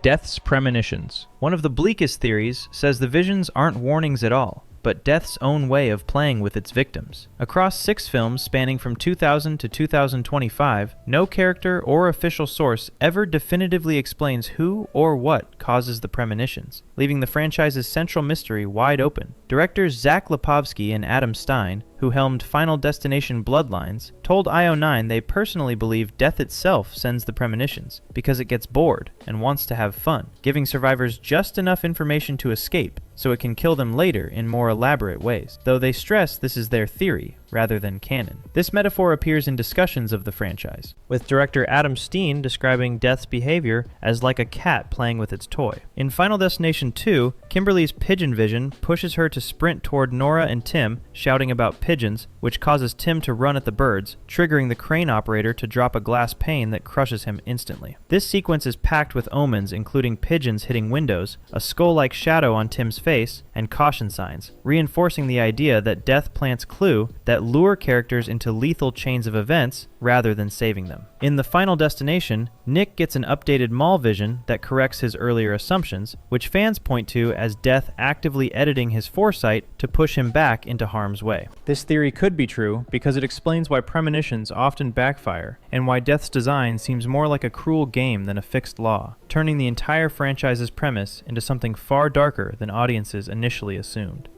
Death's Premonitions. One of the bleakest theories says the visions aren't warnings at all, but death's own way of playing with its victims. Across 6 films spanning from 2000 to 2025, no character or official source ever definitively explains who or what causes the premonitions, leaving the franchise's central mystery wide open. Directors Zach Lipovsky and Adam Stein, who helmed Final Destination Bloodlines, told IO9 they personally believe death itself sends the premonitions because it gets bored and wants to have fun, giving survivors just enough information to escape so it can kill them later in more elaborate ways, though they stress this is their theory rather than canon. This metaphor appears in discussions of the franchise, with director Adam Stein describing death's behavior as like a cat playing with its toy. In Final Destination 2, Kimberly's pigeon vision pushes her to sprint toward Nora and Tim, shouting about pigeons, which causes Tim to run at the birds, triggering the crane operator to drop a glass pane that crushes him instantly. This sequence is packed with omens, including pigeons hitting windows, a skull-like shadow on Tim's face, and caution signs, reinforcing the idea that death plants clue that lure characters into lethal chains of events rather than saving them. In The Final Destination, Nick gets an updated mall vision that corrects his earlier assumptions, which fans point to as death actively editing his foresight to push him back into harm's way. This theory could be true because it explains why premonitions often backfire and why death's design seems more like a cruel game than a fixed law, turning the entire franchise's premise into something far darker than audiences initially assumed.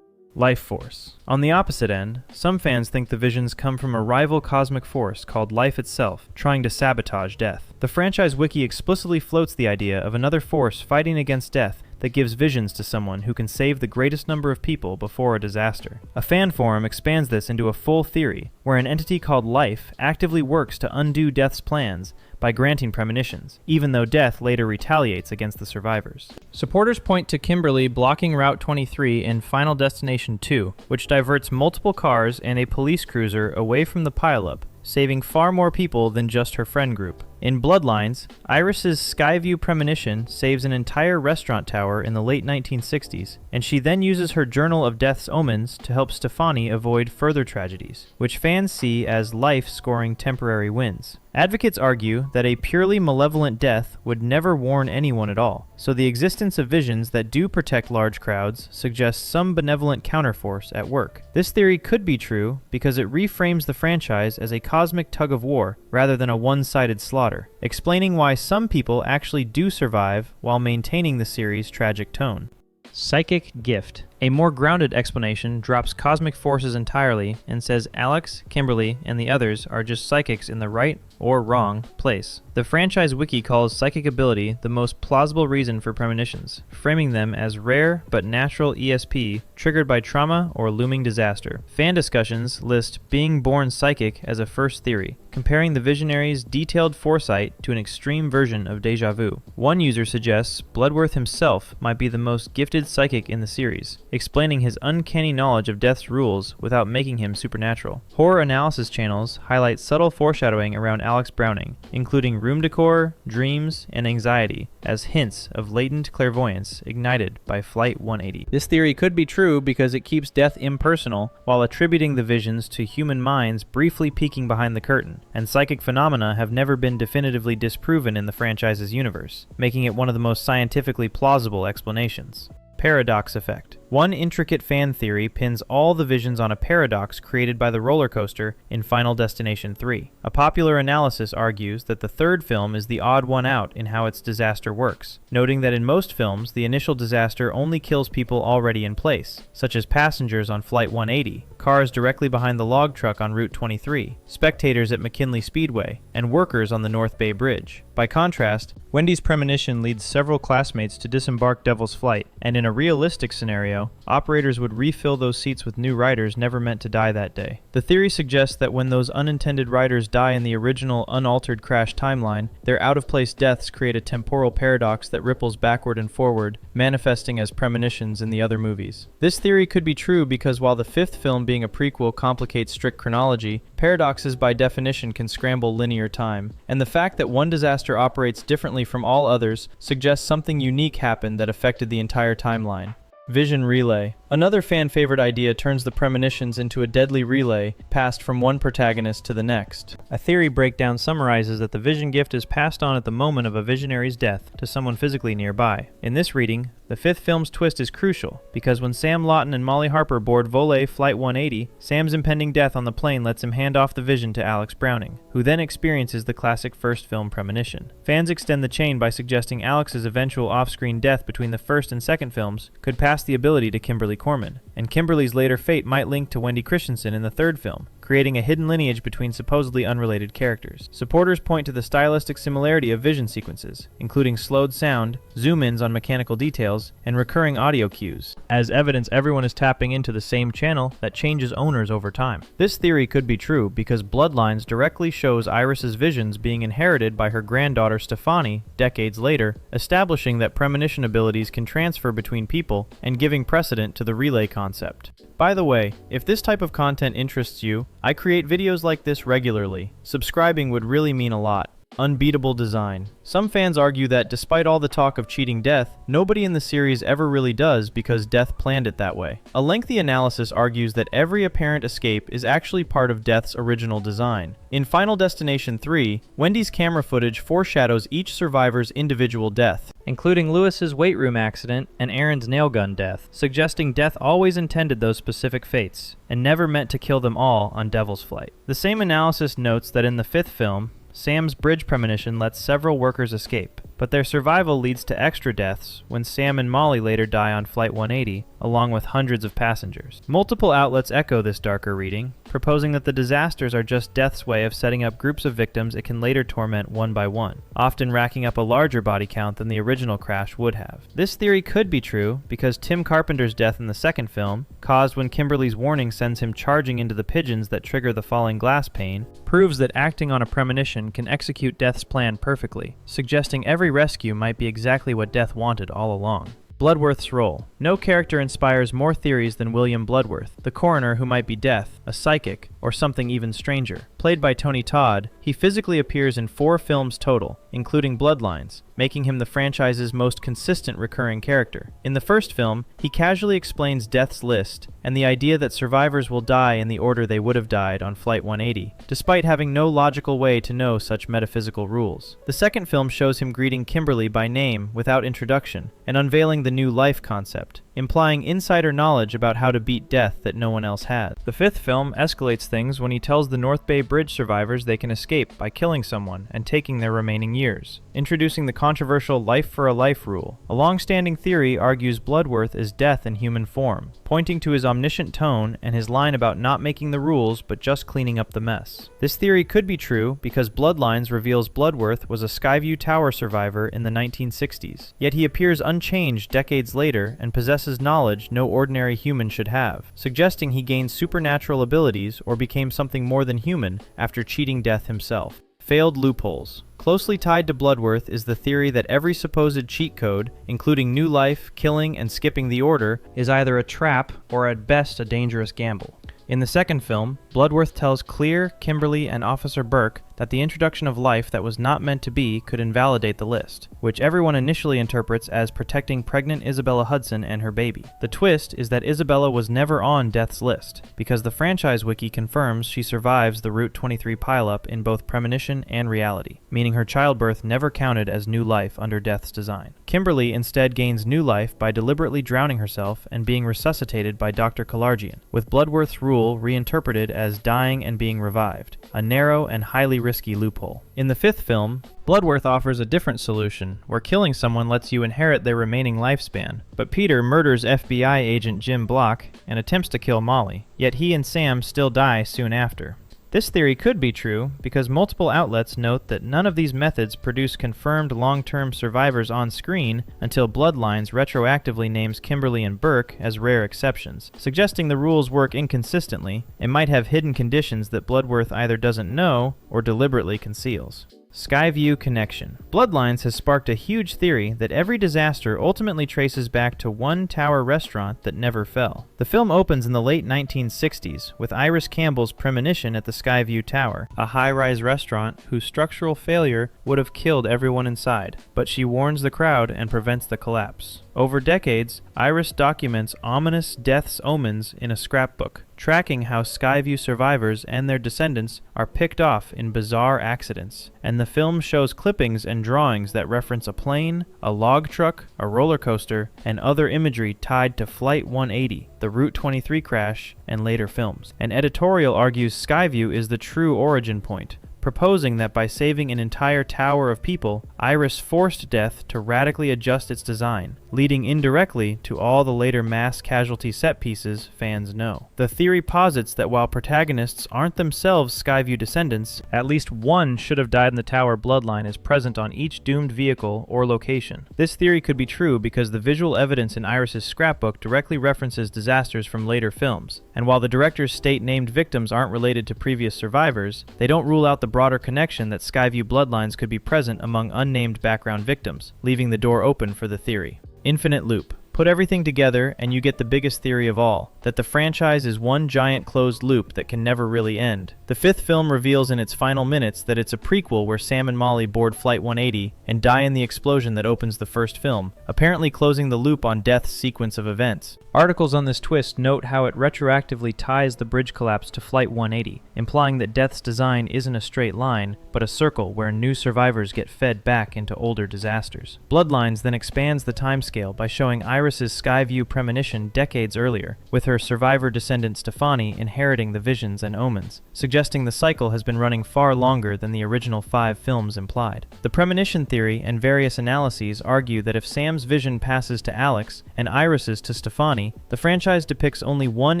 Life Force. On the opposite end, some fans think the visions come from a rival cosmic force called life itself, trying to sabotage death. The franchise wiki explicitly floats the idea of another force fighting against death that gives visions to someone who can save the greatest number of people before a disaster. A fan forum expands this into a full theory, where an entity called Life actively works to undo Death's plans by granting premonitions, even though Death later retaliates against the survivors. Supporters point to Kimberly blocking Route 23 in Final Destination 2, which diverts multiple cars and a police cruiser away from the pileup, saving far more people than just her friend group. In Bloodlines, Iris's Skyview premonition saves an entire restaurant tower in the late 1960s, and she then uses her Journal of Death's Omens to help Stefani avoid further tragedies, which fans see as life scoring temporary wins. Advocates argue that a purely malevolent death would never warn anyone at all, so the existence of visions that do protect large crowds suggests some benevolent counterforce at work. This theory could be true because it reframes the franchise as a cosmic tug-of-war rather than a one-sided slaughter, explaining why some people actually do survive while maintaining the series' tragic tone. Psychic Gift. A more grounded explanation drops cosmic forces entirely and says Alex, Kimberly, and the others are just psychics in the right or wrong place. The franchise wiki calls psychic ability the most plausible reason for premonitions, framing them as rare but natural ESP triggered by trauma or looming disaster. Fan discussions list being born psychic as a first theory, comparing the visionary's detailed foresight to an extreme version of deja vu. One user suggests Bludworth himself might be the most gifted psychic in the series, explaining his uncanny knowledge of death's rules without making him supernatural. Horror analysis channels highlight subtle foreshadowing around Alex Browning, including room decor, dreams, and anxiety, as hints of latent clairvoyance ignited by Flight 180. This theory could be true because it keeps death impersonal while attributing the visions to human minds briefly peeking behind the curtain, and psychic phenomena have never been definitively disproven in the franchise's universe, making it one of the most scientifically plausible explanations. Paradox effect. One intricate fan theory pins all the visions on a paradox created by the roller coaster in Final Destination 3. A popular analysis argues that the third film is the odd one out in how its disaster works, noting that in most films the initial disaster only kills people already in place, such as passengers on Flight 180, cars directly behind the log truck on Route 23, spectators at McKinley Speedway, and workers on the North Bay Bridge. By contrast, Wendy's premonition leads several classmates to disembark Devil's Flight, and in a realistic scenario, operators would refill those seats with new riders never meant to die that day. The theory suggests that when those unintended riders die in the original unaltered crash timeline, their out-of-place deaths create a temporal paradox that ripples backward and forward, manifesting as premonitions in the other movies. This theory could be true because while the fifth film being a prequel complicates strict chronology, paradoxes by definition can scramble linear time, and the fact that one disaster operates differently from all others suggests something unique happened that affected the entire timeline. Vision relay. Another fan-favorite idea turns the premonitions into a deadly relay passed from one protagonist to the next. A theory breakdown summarizes that the vision gift is passed on at the moment of a visionary's death to someone physically nearby. In this reading, the fifth film's twist is crucial, because when Sam Lawton and Molly Harper board Volay Flight 180, Sam's impending death on the plane lets him hand off the vision to Alex Browning, who then experiences the classic first film premonition. Fans extend the chain by suggesting Alex's eventual off-screen death between the first and second films could pass the ability to Kimberly Corman, and Kimberly's later fate might link to Wendy Christensen in the third film, creating a hidden lineage between supposedly unrelated characters. Supporters point to the stylistic similarity of vision sequences, including slowed sound, zoom-ins on mechanical details, and recurring audio cues. As evidence, everyone is tapping into the same channel that changes owners over time. This theory could be true because Bloodlines directly shows Iris's visions being inherited by her granddaughter Stefani decades later, establishing that premonition abilities can transfer between people and giving precedent to the relay concept. By the way, if this type of content interests you, I create videos like this regularly. Subscribing would really mean a lot. Unbeatable Design. Some fans argue that despite all the talk of cheating death, nobody in the series ever really does because Death planned it that way. A lengthy analysis argues that every apparent escape is actually part of Death's original design. In Final Destination 3, Wendy's camera footage foreshadows each survivor's individual death, including Lewis's weight room accident and Aaron's nail gun death, suggesting Death always intended those specific fates, and never meant to kill them all on Devil's Flight. The same analysis notes that in the fifth film, Sam's bridge premonition lets several workers escape, but their survival leads to extra deaths when Sam and Molly later die on Flight 180, along with hundreds of passengers. Multiple outlets echo this darker reading, proposing that the disasters are just Death's way of setting up groups of victims it can later torment one by one, often racking up a larger body count than the original crash would have. This theory could be true because Tim Carpenter's death in the second film, caused when Kimberly's warning sends him charging into the pigeons that trigger the falling glass pane, proves that acting on a premonition can execute Death's plan perfectly, suggesting every rescue might be exactly what Death wanted all along. Bludworth's role. No character inspires more theories than William Bludworth, the coroner who might be Death, a psychic, or something even stranger. Played by Tony Todd, he physically appears in 4 films total, including Bloodlines, making him the franchise's most consistent recurring character. In the first film, he casually explains Death's list and the idea that survivors will die in the order they would have died on Flight 180, despite having no logical way to know such metaphysical rules. The second film shows him greeting Kimberly by name without introduction and unveiling the new life concept, implying insider knowledge about how to beat death that no one else had. The fifth film escalates things when he tells the North Bay Bridge survivors they can escape by killing someone and taking their remaining years, introducing the controversial life for a life rule. A long-standing theory argues Bludworth is Death in human form, pointing to his omniscient tone and his line about not making the rules but just cleaning up the mess. This theory could be true because Bloodlines reveals Bludworth was a Skyview Tower survivor in the 1960s, yet he appears unchanged decades later and possesses knowledge no ordinary human should have, suggesting he gained supernatural abilities or became something more than human after cheating Death himself. Failed loopholes. Closely tied to Bludworth is the theory that every supposed cheat code, including new life, killing, and skipping the order, is either a trap or at best a dangerous gamble. In the second film, Bludworth tells Clear, Kimberly, and Officer Burke that the introduction of life that was not meant to be could invalidate the list, which everyone initially interprets as protecting pregnant Isabella Hudson and her baby. The twist is that Isabella was never on Death's list, because the franchise wiki confirms she survives the Route 23 pileup in both premonition and reality, meaning her childbirth never counted as new life under Death's design. Kimberly instead gains new life by deliberately drowning herself and being resuscitated by Dr. Kalarjian, with Bludworth's rule reinterpreted as dying and being revived, a narrow and highly risky loophole. In the fifth film, Bludworth offers a different solution, where killing someone lets you inherit their remaining lifespan, but Peter murders FBI agent Jim Block and attempts to kill Molly, yet he and Sam still die soon after. This theory could be true because multiple outlets note that none of these methods produce confirmed long-term survivors on screen until Bloodlines retroactively names Kimberly and Burke as rare exceptions, suggesting the rules work inconsistently and might have hidden conditions that Bludworth either doesn't know or deliberately conceals. Skyview Connection. Bloodlines has sparked a huge theory that every disaster ultimately traces back to one tower restaurant that never fell. The film opens in the late 1960s with Iris Campbell's premonition at the Skyview Tower, a high-rise restaurant whose structural failure would have killed everyone inside, but she warns the crowd and prevents the collapse. Over decades, Iris documents ominous death's omens in a scrapbook, tracking how Skyview survivors and their descendants are picked off in bizarre accidents, and the film shows clippings and drawings that reference a plane, a log truck, a roller coaster, and other imagery tied to Flight 180, the Route 23 crash, and later films. An editorial argues Skyview is the true origin point, proposing that by saving an entire tower of people, Iris forced death to radically adjust its design, leading indirectly to all the later mass casualty set pieces fans know. The theory posits that while protagonists aren't themselves Skyview descendants, at least one should have died in the tower bloodline is present on each doomed vehicle or location. This theory could be true because the visual evidence in Iris's scrapbook directly references disasters from later films, and while the directors state named victims aren't related to previous survivors, they don't rule out the broader connection that Skyview bloodlines could be present among unnamed background victims, leaving the door open for the theory. Infinite loop. Put everything together and you get the biggest theory of all, that the franchise is one giant closed loop that can never really end. The fifth film reveals in its final minutes that it's a prequel where Sam and Molly board Flight 180 and die in the explosion that opens the first film, apparently closing the loop on Death's sequence of events. Articles on this twist note how it retroactively ties the bridge collapse to Flight 180, implying that Death's design isn't a straight line, but a circle where new survivors get fed back into older disasters. Bloodlines then expands the timescale by showing Iris's Skyview premonition decades earlier, with her survivor descendant Stefani inheriting the visions and omens, suggesting the cycle has been running far longer than the original 5 films implied. The premonition theory and various analyses argue that if Sam's vision passes to Alex and Iris's to Stefani, the franchise depicts only one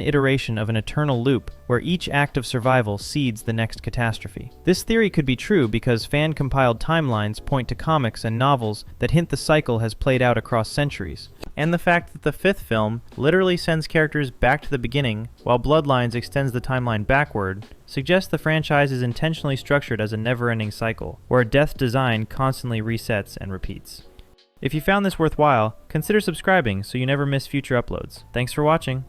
iteration of an eternal loop where each act of survival seeds the next catastrophe. This theory could be true because fan-compiled timelines point to comics and novels that hint the cycle has played out across centuries, and the fact that the 5th film literally sends characters back to the beginning while Bloodlines extends the timeline backward suggests the franchise is intentionally structured as a never-ending cycle, where Death's design constantly resets and repeats. If you found this worthwhile, consider subscribing so you never miss future uploads. Thanks for watching.